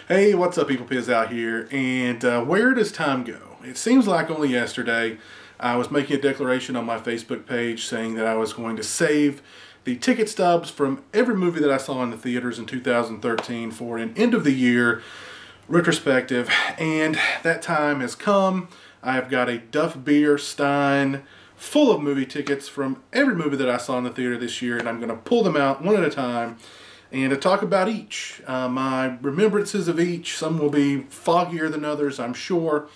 Hey, what's up, People Piz out here? And where does time go? It seems like only yesterday I was making a declaration on my Facebook page saying that I was going to save the ticket stubs from every movie that I saw in the theaters in 2013 for an end of the year retrospective, and that time has come. I have got a Duff Beer Stein full of movie tickets from every movie that I saw in the theater this year, and I'm going to pull them out one at a time and to talk about each. My remembrances of each. Some will be foggier than others, I'm sure.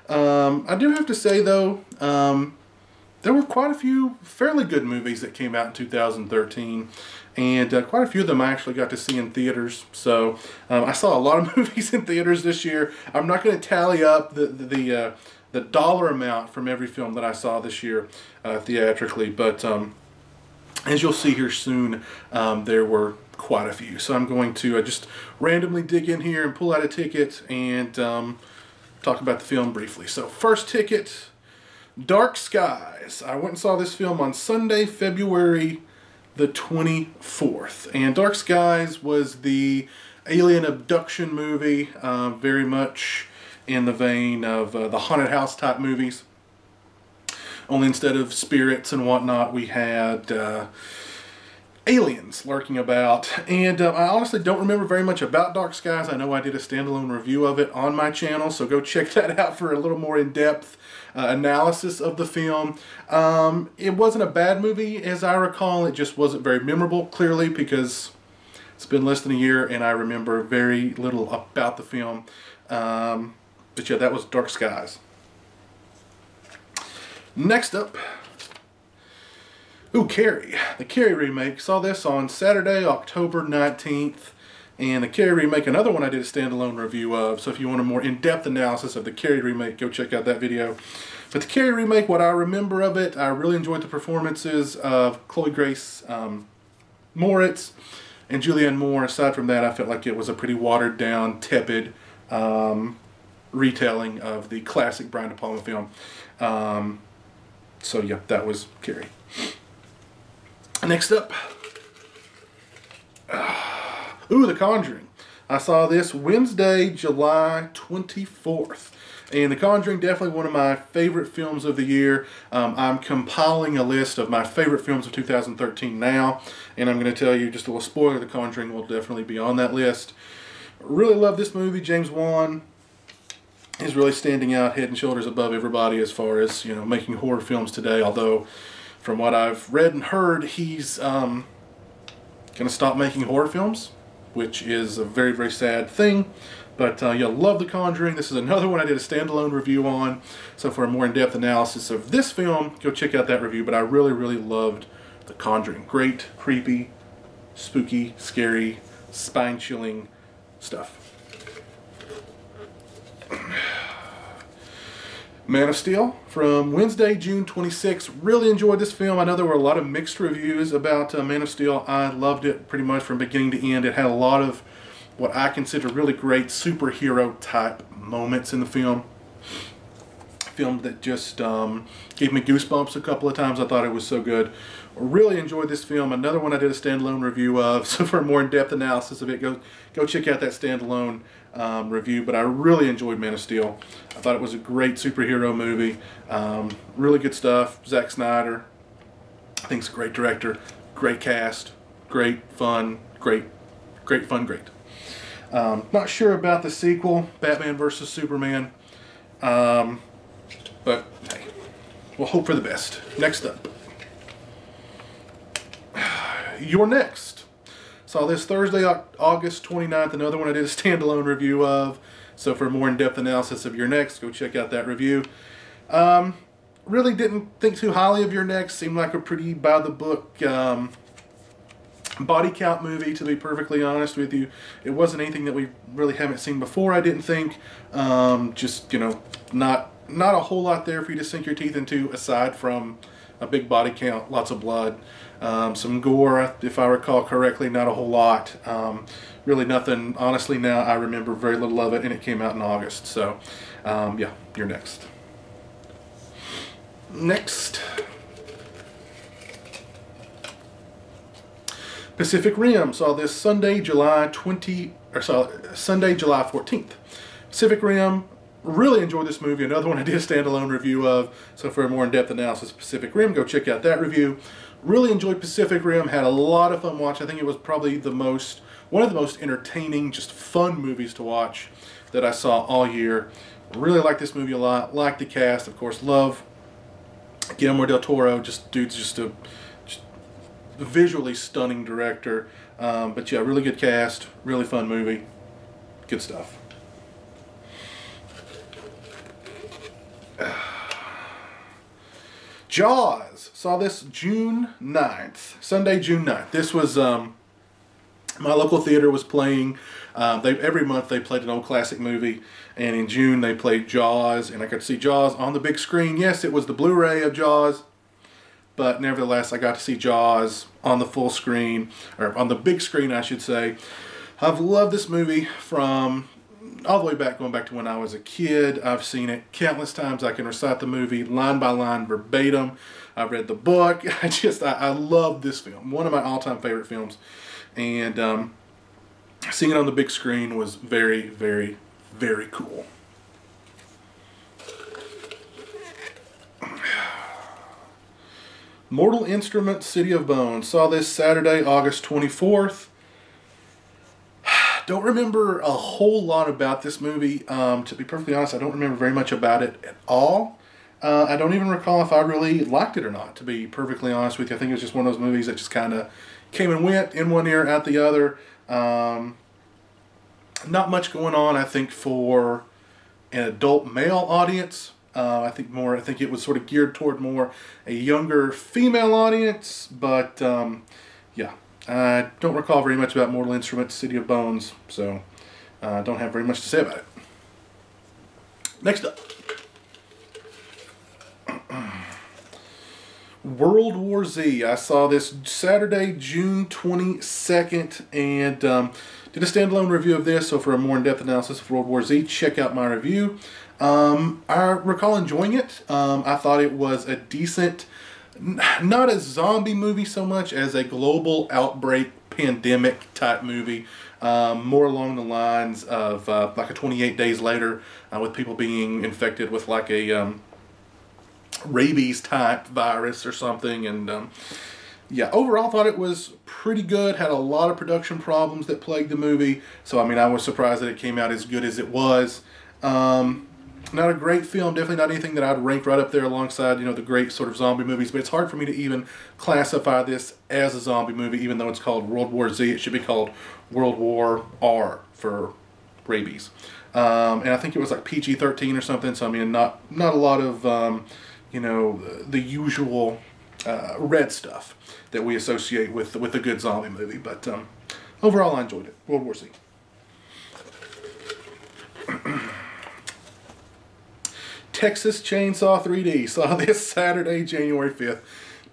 I do have to say, though, there were quite a few fairly good movies that came out in 2013, and quite a few of them I actually got to see in theaters. So I saw a lot of movies in theaters this year. I'm not going to tally up the dollar amount from every film that I saw this year theatrically, but as you'll see here soon, there were quite a few. So I'm going to just randomly dig in here and pull out a ticket and talk about the film briefly. So first ticket, Dark Skies. I went and saw this film on Sunday, February the 24th. And Dark Skies was the alien abduction movie, very much in the vein of the haunted house type movies. Only instead of spirits and whatnot, we had aliens lurking about. And I honestly don't remember very much about Dark Skies. I know I did a standalone review of it on my channel, so go check that out for a little more in-depth analysis of the film. It wasn't a bad movie, as I recall. It just wasn't very memorable, clearly, because it's been less than a year and I remember very little about the film. But yeah, that was Dark Skies. Next up, Carrie. The Carrie remake. Saw this on Saturday, October 19th. And the Carrie remake, another one I did a standalone review of. So if you want a more in-depth analysis of the Carrie remake, go check out that video. But the Carrie remake, what I remember of it, I really enjoyed the performances of Chloe Grace Moritz and Julianne Moore. Aside from that, I felt like it was a pretty watered down, tepid retelling of the classic Brian De Palma film. So yeah, that was Carrie. Next up, The Conjuring. I saw this Wednesday, July 24th. And The Conjuring, definitely one of my favorite films of the year. I'm compiling a list of my favorite films of 2013 now. And I'm going to tell you just a little spoiler, The Conjuring will definitely be on that list. Really love this movie. James Wan is really standing out head and shoulders above everybody as far as, making horror films today. Although, from what I've read and heard, he's going to stop making horror films, which is a very, very sad thing. But you'll love The Conjuring. This is another one I did a standalone review on. So for a more in-depth analysis of this film, go check out that review. But I really, really loved The Conjuring. Great, creepy, spooky, scary, spine-chilling stuff. Man of Steel from Wednesday, June 26th. Really enjoyed this film. I know there were a lot of mixed reviews about Man of Steel. I loved it pretty much from beginning to end. It had a lot of what I consider really great superhero type moments in the film. Film that just gave me goosebumps a couple of times. I thought it was so good. Really enjoyed this film. Another one I did a standalone review of. So for a more in-depth analysis of it, go check out that standalone review. But I really enjoyed Man of Steel. I thought it was a great superhero movie. Really good stuff. Zack Snyder, I think, is a great director. Great cast. Great fun. Great fun. Great. Not sure about the sequel, Batman vs. Superman. But hey, we'll hope for the best. Next up, You're Next. Saw this Thursday, August 29th. Another one I did a standalone review of. So for a more in-depth analysis of You're Next, go check out that review. Really didn't think too highly of You're Next. Seemed like a pretty by-the-book body count movie, to be perfectly honest with you. It wasn't anything that we really haven't seen before, I didn't think. Just, not a whole lot there for you to sink your teeth into, aside from a big body count, lots of blood, some gore, if I recall correctly, not a whole lot. Really nothing. Honestly, now I remember very little of it, and it came out in August. So, yeah, You're Next. Next, Pacific Rim. Saw this Sunday, July 20, Sunday, July 14th. Pacific Rim. Really enjoyed this movie. Another one I did a standalone review of. So for a more in-depth analysis of Pacific Rim, go check out that review. Really enjoyed Pacific Rim. Had a lot of fun watching. I think it was probably one of the most entertaining, just fun movies to watch that I saw all year. Really like this movie a lot. Like the cast, of course. Love Guillermo del Toro. Dude's just a visually stunning director. But yeah, really good cast. Really fun movie. Good stuff. Jaws. Saw this June 9th. Sunday, June 9th. This was, my local theater was playing, every month they played an old classic movie, and in June they played Jaws, and I got to see Jaws on the big screen. Yes, it was the Blu-ray of Jaws, but nevertheless I got to see Jaws on the full screen, or on the big screen I should say. I've loved this movie from all the way back, going back to when I was a kid. I've seen it countless times. I can recite the movie line by line, verbatim. I've read the book. I love this film. One of my all-time favorite films. And seeing it on the big screen was very, very, very cool. Mortal Instruments, City of Bones. Saw this Saturday, August 24th. Don't remember a whole lot about this movie. To be perfectly honest, I don't remember very much about it at all. I don't even recall if I really liked it or not, to be perfectly honest with you. I think it was just one of those movies that just kind of came and went, in one ear, out the other. Not much going on, I think, for an adult male audience. I think it was sort of geared toward more a younger female audience, but yeah. I don't recall very much about Mortal Instruments, City of Bones, so I don't have very much to say about it. Next up. World War Z. I saw this Saturday, June 22nd, and did a standalone review of this, so for a more in-depth analysis of World War Z, check out my review. I recall enjoying it. I thought it was a decent, not a zombie movie so much as a global outbreak pandemic type movie, more along the lines of like a 28 Days Later, with people being infected with like a rabies type virus or something. And yeah, overall thought it was pretty good. Had a lot of production problems that plagued the movie, so I mean I was surprised that it came out as good as it was. Not a great film, definitely not anything that I'd rank right up there alongside, the great sort of zombie movies, but it's hard for me to even classify this as a zombie movie, even though it's called World War Z. It should be called World War R for rabies. And I think it was like PG-13 or something, so I mean not a lot of, the usual red stuff that we associate with a good zombie movie, but overall I enjoyed it. World War Z. Texas Chainsaw 3D. Saw this Saturday, January 5th.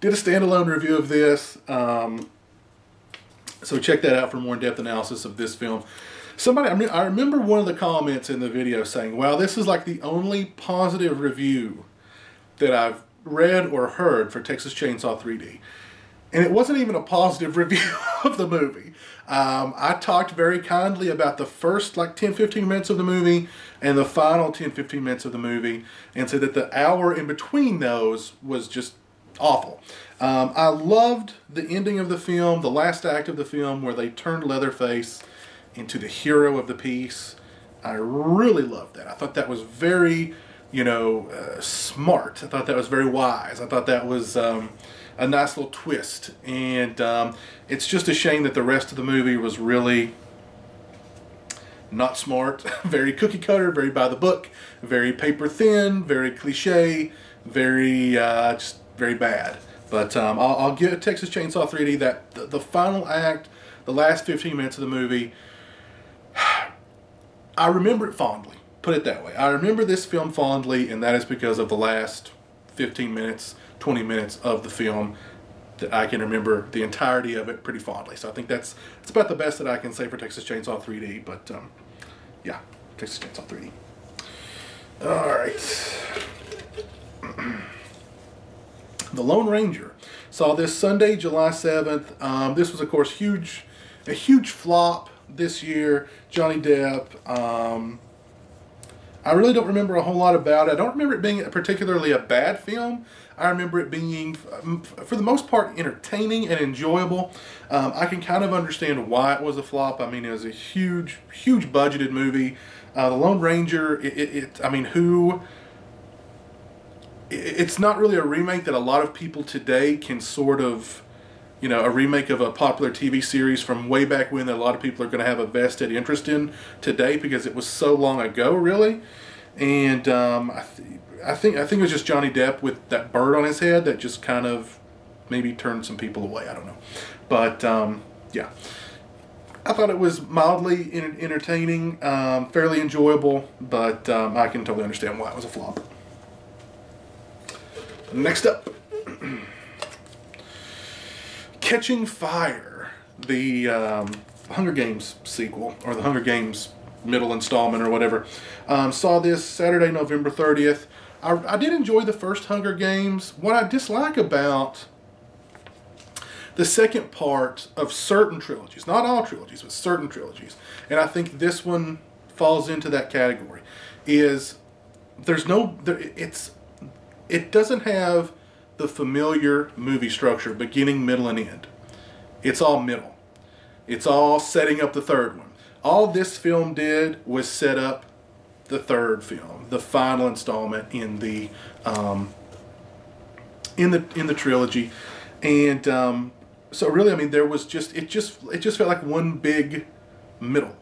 Did a standalone review of this. So check that out for more in-depth analysis of this film. I remember one of the comments in the video saying, wow, this is like the only positive review that I've read or heard for Texas Chainsaw 3D. And it wasn't even a positive review of the movie. I talked very kindly about the first like 10-15 minutes of the movie and the final 10-15 minutes of the movie, and said that the hour in between those was just awful. I loved the ending of the film, the last act of the film, where they turned Leatherface into the hero of the piece. I really loved that. I thought that was very, smart. I thought that was very wise. I thought that was a nice little twist. And it's just a shame that the rest of the movie was really not smart, very cookie cutter, very by the book, very paper thin, very cliche, very just very bad. But I'll give Texas Chainsaw 3D that the final act, the last 15 minutes of the movie, I remember it fondly. Put it that way. I remember this film fondly, and that is because of the last 15 minutes, 20 minutes of the film that I can remember the entirety of it pretty fondly. So I think it's about the best that I can say for Texas Chainsaw 3D, but yeah, Texas Chainsaw 3D. Alright. The Lone Ranger. Saw this Sunday, July 7th. This was, of course, a huge flop. this year. Johnny Depp. I really don't remember a whole lot about it. I don't remember it being particularly a bad film. I remember it being, for the most part, entertaining and enjoyable. I can kind of understand why it was a flop. I mean, it was a huge, huge budgeted movie. The Lone Ranger, it's not really a remake that a lot of people today can sort of, a remake of a popular TV series from way back when that a lot of people are going to have a vested interest in today because it was so long ago, really. And I think it was just Johnny Depp with that bird on his head that just kind of maybe turned some people away. I don't know, but yeah, I thought it was mildly entertaining, fairly enjoyable, but I can totally understand why it was a flop. Next up. Catching Fire, the Hunger Games sequel, or the Hunger Games middle installment or whatever. Saw this Saturday, November 30th. I did enjoy the first Hunger Games. What I dislike about the second part of certain trilogies, not all trilogies, but certain trilogies, and I think this one falls into that category, is it doesn't have the familiar movie structure, beginning, middle, and end. It's all middle. It's all setting up the third one. All this film did was set up the third film, the final installment in the trilogy, and so really, I mean, there was it just felt like one big middle.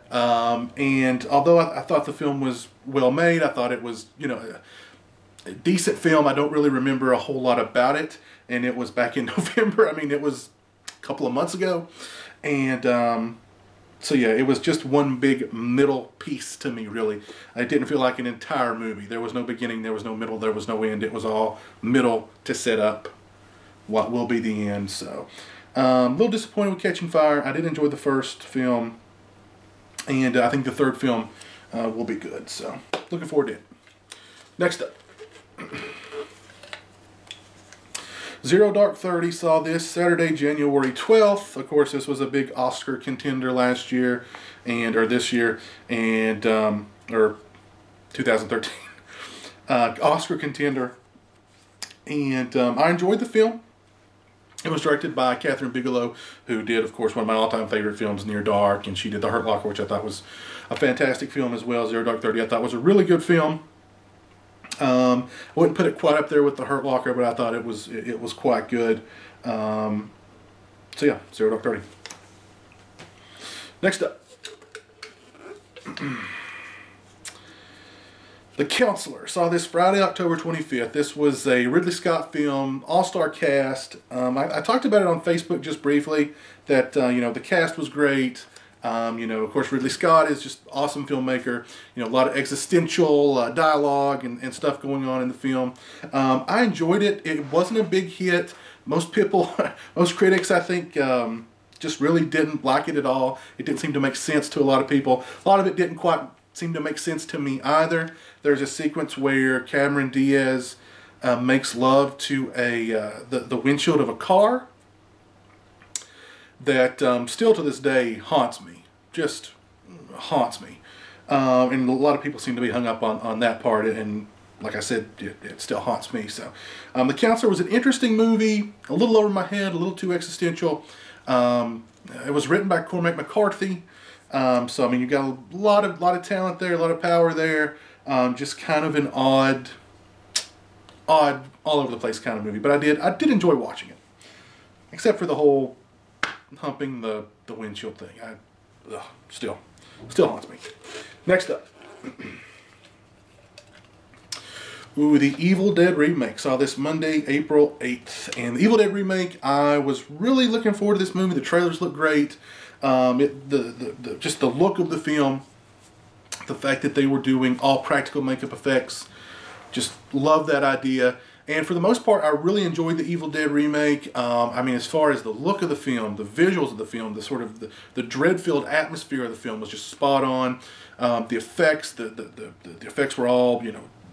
And although I thought the film was well made, I thought it was a decent film. I don't really remember a whole lot about it, and it was back in November. I mean, it was a couple of months ago, and so yeah, it was just one big middle piece to me, really. It didn't feel like an entire movie. There was no beginning, there was no middle, there was no end. It was all middle to set up what will be the end. So a little disappointed with Catching Fire. I did enjoy the first film, and I think the third film will be good. So looking forward to it. Next up. Zero Dark 30, saw this Saturday, January 12th. Of course, this was a big Oscar contender last year, or this year, and or 2013. Oscar contender, and I enjoyed the film. It was directed by Catherine Bigelow, who did, of course, one of my all-time favorite films, Near Dark, and she did The Hurt Locker, which I thought was a fantastic film as well. Zero Dark 30, I thought was a really good film. I wouldn't put it quite up there with The Hurt Locker, but I thought it was quite good. So yeah, Zero Dark 30. Next up. The Counselor. Saw this Friday, October 25th. This was a Ridley Scott film, all-star cast. I talked about it on Facebook just briefly, that the cast was great. Of course, Ridley Scott is just awesome filmmaker. A lot of existential dialogue and stuff going on in the film. I enjoyed it. It wasn't a big hit. Most people, most critics, I think, just really didn't like it at all. It didn't seem to make sense to a lot of people. A lot of it didn't quite seem to make sense to me either. There's a sequence where Cameron Diaz makes love to the windshield of a car that still to this day haunts me. Just haunts me. And a lot of people seem to be hung up on that part, and like I said, it still haunts me. So The Counselor was an interesting movie, a little over my head, a little too existential. It was written by Cormac McCarthy. So I mean, you got a lot of talent there, a lot of power there. Just kind of an odd, all over the place kind of movie. But I did enjoy watching it, except for the whole humping the windshield thing. Still haunts me. Next up. Ooh, the Evil Dead remake. Saw this Monday, April 8th. And the Evil Dead remake, I was really looking forward to this movie. The trailers look great. Just the look of the film, the fact that they were doing all practical makeup effects, just love that idea. And for the most part, I really enjoyed the Evil Dead remake. I mean, as far as the look of the film, the visuals of the film, the sort of the dread-filled atmosphere of the film was just spot on. The effects, the effects were all,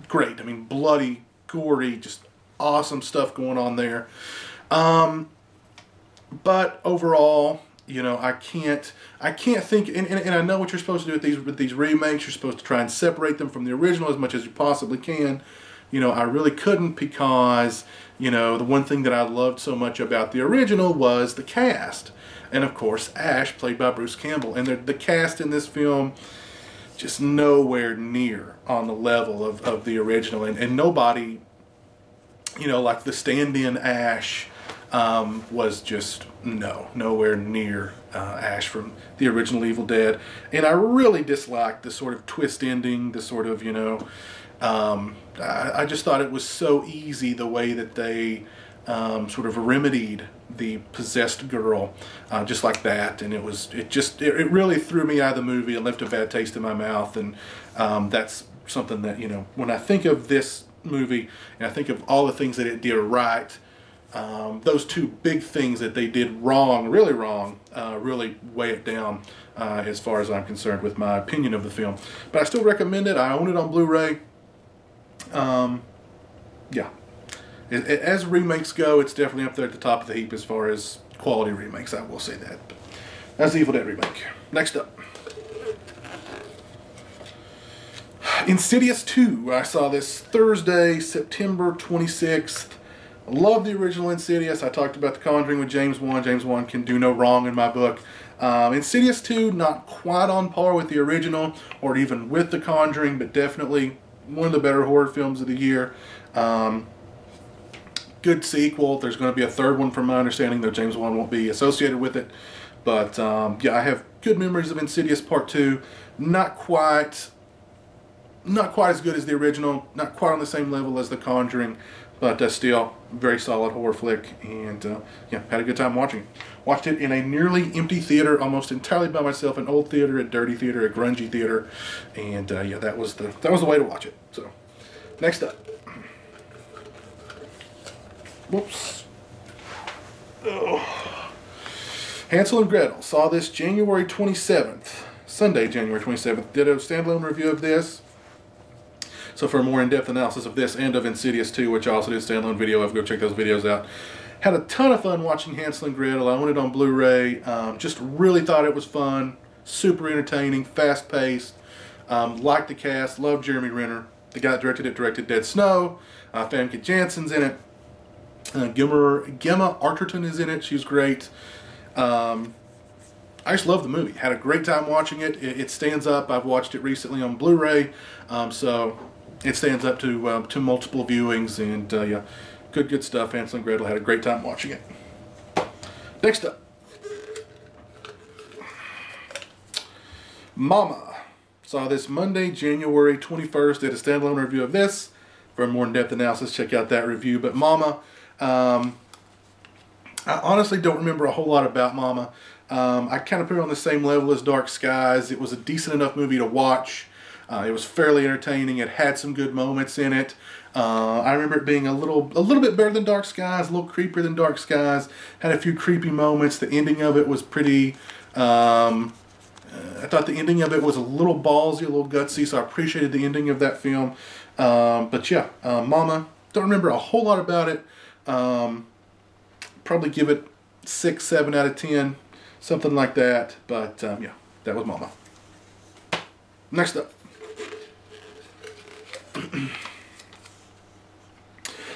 great. I mean, bloody, gory, just awesome stuff going on there. But overall, You know, I can't think, and I know what you're supposed to do with these remakes. You're supposed to try and separate them from the original as much as you possibly can. You know, I really couldn't, because, you know, the one thing that I loved so much about the original was the cast. And of course, Ash, played by Bruce Campbell. And the cast in this film, just nowhere near on the level of the original. And nobody, you know, like the stand-in Ash was just nowhere near Ash from the original Evil Dead. And I really disliked the sort of twist ending, the sort of, you know, I just thought it was so easy the way that they sort of remedied the possessed girl just like that, and it really threw me out of the movie and left a bad taste in my mouth. And that's something that, you know, when I think of this movie and I think of all the things that it did right, those two big things that they did wrong, really wrong, really weigh it down as far as I'm concerned with my opinion of the film. But I still recommend it. I own it on Blu-ray. Yeah. As remakes go, it's definitely up there at the top of the heap as far as quality remakes. I will say that. But that's the Evil Dead remake. Next up, Insidious II. I saw this Thursday, September 26th. I love the original Insidious. I talked about The Conjuring with James Wan. James Wan can do no wrong in my book. Insidious 2, not quite on par with the original or even with The Conjuring, but definitely one of the better horror films of the year. Good sequel. There's going to be a third one from my understanding, though James Wan won't be associated with it. But yeah, I have good memories of Insidious Part 2. Not quite as good as the original, not quite on the same level as The Conjuring, but still very solid horror flick. And yeah, had a good time watching it. Watched it in a nearly empty theater, almost entirely by myself, an old theater, a dirty theater, a grungy theater. And yeah, that was the way to watch it. So, next up. Whoops. Oh. Hansel and Gretel. Saw this January 27th. Sunday, January 27th. Did a standalone review of this. So for a more in-depth analysis of this and of Insidious 2, which I also did a standalone video of, go check those videos out. Had a ton of fun watching Hansel and Gretel. I own it on Blu-ray. Just really thought it was fun. Super entertaining. Fast-paced. Liked the cast. Loved Jeremy Renner. The guy that directed it directed Dead Snow. Famke Janssen's in it. Gemma Arterton is in it. She's great. I just love the movie. Had a great time watching it. It stands up. I've watched it recently on Blu-ray, so it stands up to multiple viewings. And yeah, good stuff. Hansel and Gretel. Had a great time watching it. Next up, Mama. Saw this Monday, January 21st. Did a standalone review of this. For a more in-depth analysis, check out that review. But Mama, I honestly don't remember a whole lot about Mama. I kind of put it on the same level as Dark Skies. It was a decent enough movie to watch. It was fairly entertaining. It had some good moments in it. I remember it being a little bit better than Dark Skies, a little creepier than Dark Skies. Had a few creepy moments. The ending of it was pretty. I thought the ending of it was a little ballsy, a little gutsy, so I appreciated the ending of that film. But yeah, Mama, don't remember a whole lot about it. Probably give it 6, 7 out of 10, something like that. But yeah, that was Mama. Next up.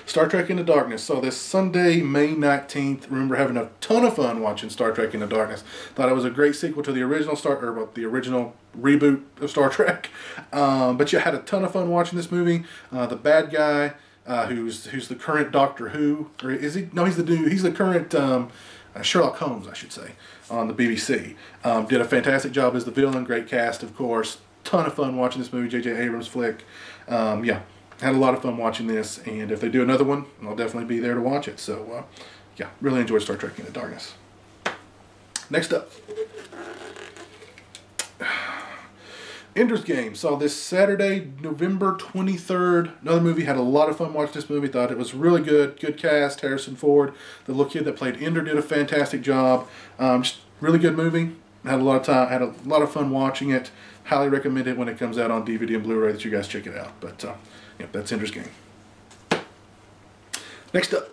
Star Trek Into Darkness. Saw this Sunday, May 19th. Remember having a ton of fun watching Star Trek Into Darkness. Thought it was a great sequel to the original the original reboot of Star Trek. But yeah, had a ton of fun watching this movie. The bad guy, who's the current Doctor Who, or is he? No, he's the current Sherlock Holmes, I should say, on the BBC. Did a fantastic job as the villain. Great cast, of course. Ton of fun watching this movie. J.J. Abrams flick. Yeah. Had a lot of fun watching this, and if they do another one, I'll definitely be there to watch it. So, yeah, really enjoyed Star Trek Into Darkness. Next up, Ender's Game. Saw this Saturday, November 23rd. Another movie. Had a lot of fun watching this movie. Thought it was really good. Good cast. Harrison Ford, the little kid that played Ender, did a fantastic job. Just really good movie. Had a lot of time. Had a lot of fun watching it. Highly recommend it when it comes out on DVD and Blu-ray that you guys check it out. But yeah, that's Ender's Game. Next up,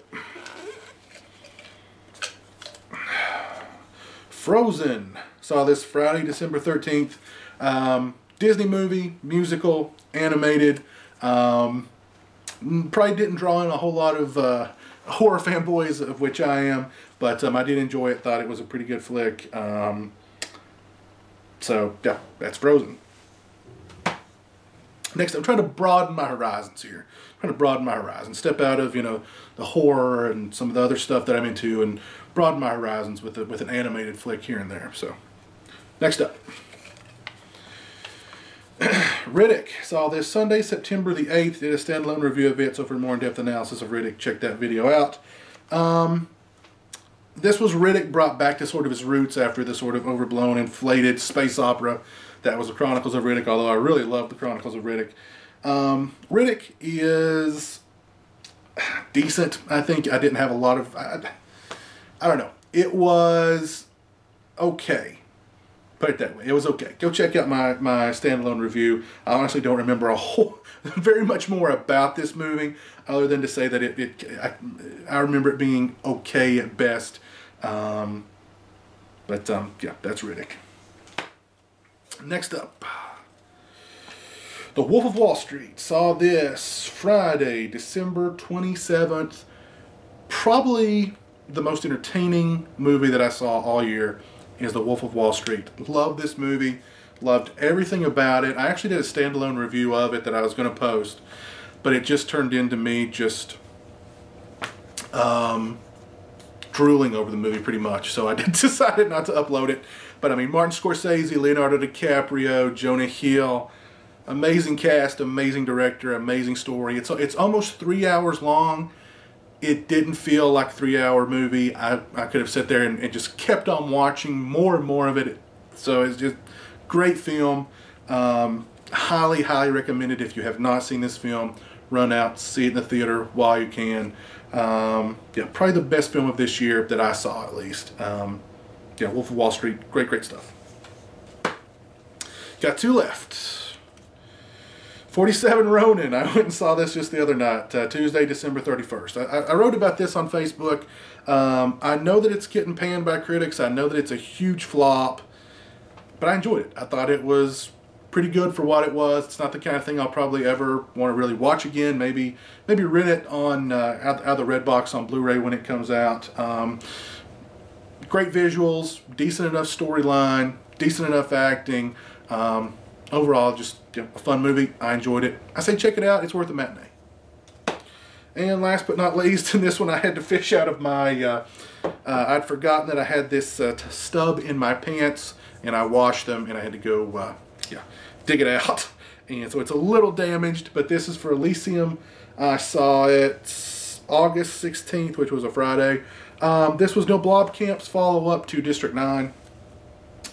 Frozen. Saw this Friday, December 13th. Disney movie, musical, animated. Probably didn't draw in a whole lot of horror fanboys, of which I am, but I did enjoy it. Thought it was a pretty good flick. So yeah, that's Frozen. Next, I'm trying to broaden my horizons here. Step out of, the horror and some of the other stuff that I'm into, and broaden my horizons with an animated flick here and there. So, next up, Riddick. Saw this Sunday, September the 8th. Did a standalone review of it. So for more in-depth analysis of Riddick, check that video out. This was Riddick brought back to sort of his roots after the sort of overblown, inflated space opera that was the Chronicles of Riddick, although I really love the Chronicles of Riddick. Riddick is decent. I think I didn't have a lot of... I don't know. It was okay. Put it that way. It was okay. Go check out my standalone review. I honestly don't remember very much more about this movie, other than to say that I remember it being okay at best. Yeah, that's Riddick. Next up, The Wolf of Wall Street. Saw this Friday, December 27th. Probably the most entertaining movie that I saw all year is The Wolf of Wall Street. Loved this movie. Loved everything about it. I actually did a standalone review of it that I was going to post, but it just turned into me just drooling over the movie pretty much. So I decided not to upload it. But I mean, Martin Scorsese, Leonardo DiCaprio, Jonah Hill, amazing cast, amazing director, amazing story. It's almost 3 hours long. It didn't feel like a 3-hour movie. I could have sat there and just kept on watching more and more of it. So it's just great film. Highly, highly recommended if you have not seen this film. Run out, see it in the theater while you can. Yeah, probably the best film of this year that I saw, at least. Yeah, Wolf of Wall Street, great stuff. Got two left. 47 Ronin. I went and saw this just the other night, Tuesday, December 31st. I wrote about this on Facebook. I know that it's getting panned by critics. I know that it's a huge flop, but I enjoyed it. I thought it was pretty good for what it was. It's not the kind of thing I'll probably ever want to really watch again. Maybe rent it on out of the Redbox on Blu-ray when it comes out. Great visuals, decent enough storyline, decent enough acting. Overall, just a fun movie. I enjoyed it. I say check it out. It's worth a matinee. And last but not least, in this one I had to fish out of my... I'd forgotten that I had this stub in my pants, and I washed them, and I had to go dig it out. And so it's a little damaged, but this is for Elysium. I saw it August 16th, which was a Friday. This was No Blobcamp's follow-up to District 9.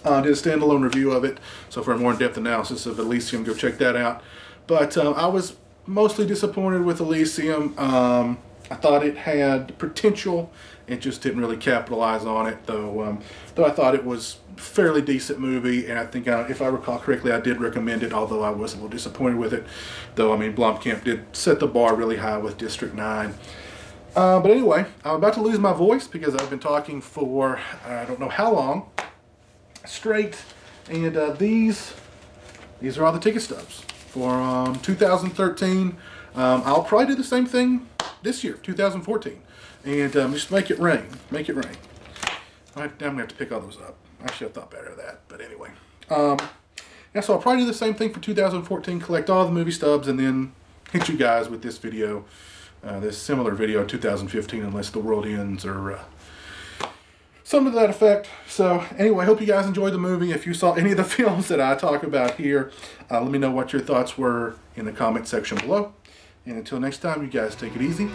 Did a standalone review of it, so for a more in-depth analysis of Elysium, go check that out. But I was mostly disappointed with Elysium. I thought it had potential. It just didn't really capitalize on it, though I thought it was a fairly decent movie, and I think, if I recall correctly, I did recommend it, although I was a little disappointed with it. Though, I mean, Blomkamp did set the bar really high with District 9. But anyway, I'm about to lose my voice because I've been talking for, I don't know how long, straight, and these are all the ticket stubs for 2013. I'll probably do the same thing this year, 2014, and just make it rain. I'm gonna have to pick all those up. Actually, I thought better of that, but anyway. Yeah, so I'll probably do the same thing for 2014, collect all the movie stubs, and then hit you guys with this video, this similar video in 2015, unless the world ends or something to that effect. So anyway, hope you guys enjoyed the movie. If you saw any of the films that I talk about here, let me know what your thoughts were in the comment section below. And until next time, you guys take it easy.